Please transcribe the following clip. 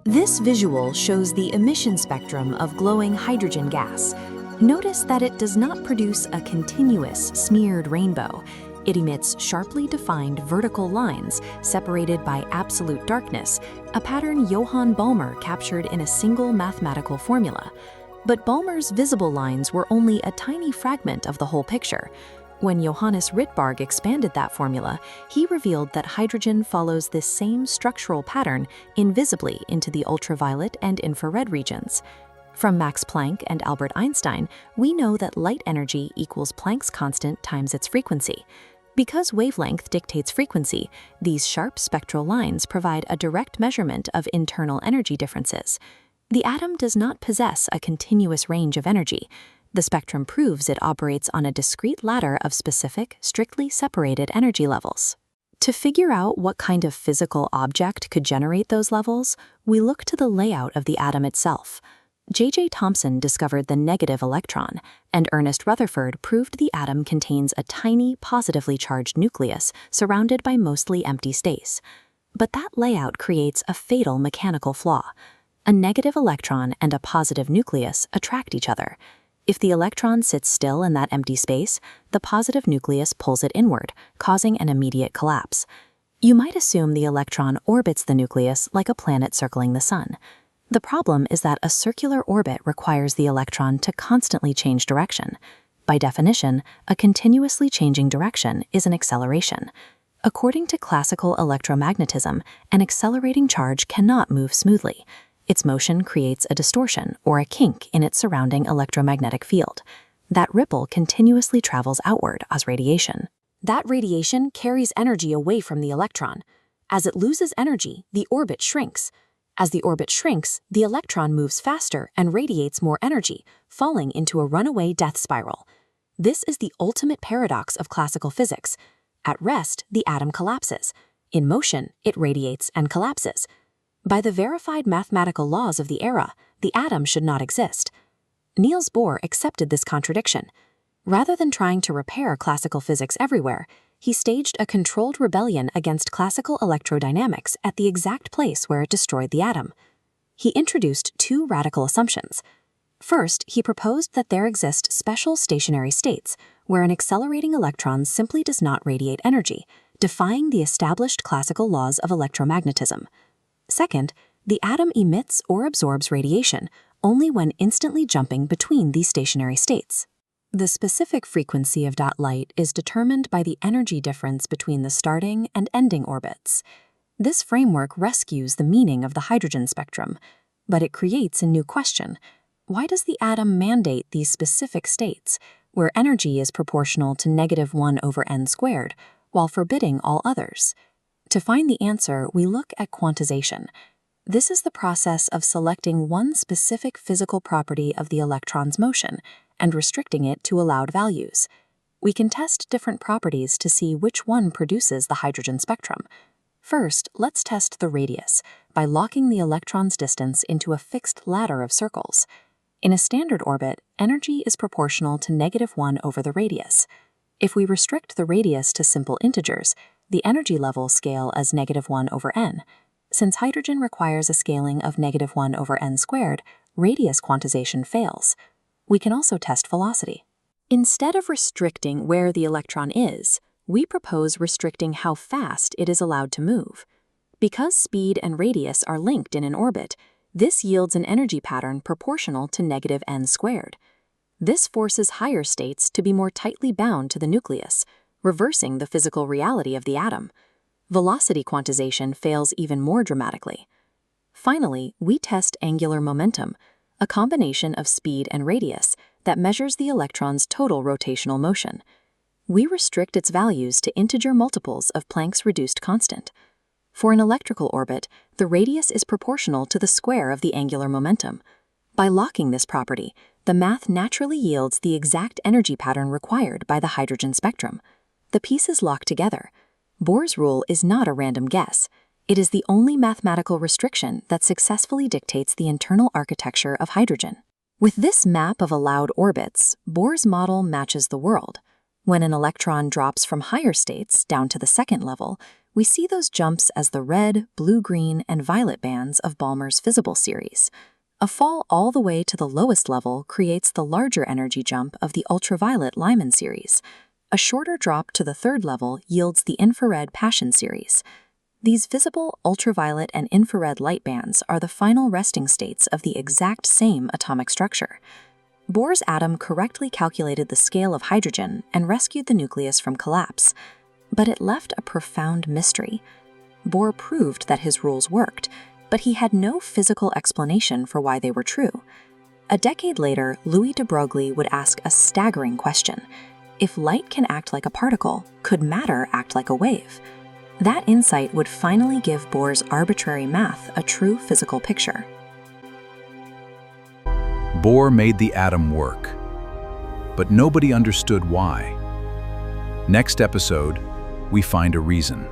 This visual shows the emission spectrum of glowing hydrogen gas. Notice that it does not produce a continuous, smeared rainbow. It emits sharply defined vertical lines separated by absolute darkness, a pattern Johann Balmer captured in a single mathematical formula. But Balmer's visible lines were only a tiny fragment of the whole picture. When Johannes Rydberg expanded that formula, he revealed that hydrogen follows this same structural pattern invisibly into the ultraviolet and infrared regions. From Max Planck and Albert Einstein, we know that light energy equals Planck's constant times its frequency. Because wavelength dictates frequency, these sharp spectral lines provide a direct measurement of internal energy differences. The atom does not possess a continuous range of energy. The spectrum proves it operates on a discrete ladder of specific, strictly separated energy levels. To figure out what kind of physical object could generate those levels, we look to the layout of the atom itself. J.J. Thomson discovered the negative electron, and Ernest Rutherford proved the atom contains a tiny, positively charged nucleus surrounded by mostly empty space. But that layout creates a fatal mechanical flaw. A negative electron and a positive nucleus attract each other. If the electron sits still in that empty space, the positive nucleus pulls it inward, causing an immediate collapse. You might assume the electron orbits the nucleus like a planet circling the sun. The problem is that a circular orbit requires the electron to constantly change direction. By definition, a continuously changing direction is an acceleration. According to classical electromagnetism, an accelerating charge cannot move smoothly. Its motion creates a distortion or a kink in its surrounding electromagnetic field. That ripple continuously travels outward as radiation. That radiation carries energy away from the electron. As it loses energy, the orbit shrinks. As the orbit shrinks, the electron moves faster and radiates more energy, falling into a runaway death spiral. This is the ultimate paradox of classical physics. At rest, the atom collapses. In motion, it radiates and collapses. By the verified mathematical laws of the era, the atom should not exist. Niels Bohr accepted this contradiction. Rather than trying to repair classical physics everywhere, he staged a controlled rebellion against classical electrodynamics at the exact place where it destroyed the atom. He introduced two radical assumptions. First, he proposed that there exist special stationary states where an accelerating electron simply does not radiate energy, defying the established classical laws of electromagnetism. Second, the atom emits or absorbs radiation only when instantly jumping between these stationary states. The specific frequency of light is determined by the energy difference between the starting and ending orbits. This framework rescues the meaning of the hydrogen spectrum, but it creates a new question. Why does the atom mandate these specific states, where energy is proportional to -1/n², while forbidding all others? To find the answer, we look at quantization. This is the process of selecting one specific physical property of the electron's motion and restricting it to allowed values. We can test different properties to see which one produces the hydrogen spectrum. First, let's test the radius by locking the electron's distance into a fixed ladder of circles. In a standard orbit, energy is proportional to -1 over the radius. If we restrict the radius to simple integers, the energy levels scale as -1/n. Since hydrogen requires a scaling of -1/n², radius quantization fails. We can also test velocity. Instead of restricting where the electron is, we propose restricting how fast it is allowed to move. Because speed and radius are linked in an orbit, this yields an energy pattern proportional to -n². This forces higher states to be more tightly bound to the nucleus, reversing the physical reality of the atom. Velocity quantization fails even more dramatically. Finally, we test angular momentum, a combination of speed and radius that measures the electron's total rotational motion. We restrict its values to integer multiples of Planck's reduced constant. For an electrical orbit, the radius is proportional to the square of the angular momentum. By locking this property, the math naturally yields the exact energy pattern required by the hydrogen spectrum. The pieces lock together. Bohr's rule is not a random guess. It is the only mathematical restriction that successfully dictates the internal architecture of hydrogen. With this map of allowed orbits, Bohr's model matches the world. When an electron drops from higher states down to the second level, We see those jumps as the red, blue-green, and violet bands of Balmer's visible series. A fall all the way to the lowest level creates the larger energy jump of the ultraviolet Lyman series. A shorter drop to the third level yields the infrared Paschen series. These visible ultraviolet and infrared light bands are the final resting states of the exact same atomic structure. Bohr's atom correctly calculated the scale of hydrogen and rescued the nucleus from collapse. But it left a profound mystery. Bohr proved that his rules worked, but he had no physical explanation for why they were true. A decade later, Louis de Broglie would ask a staggering question. If light can act like a particle, could matter act like a wave? That insight would finally give Bohr's arbitrary math a true physical picture. Bohr made the atom work, but nobody understood why. Next episode, we find a reason.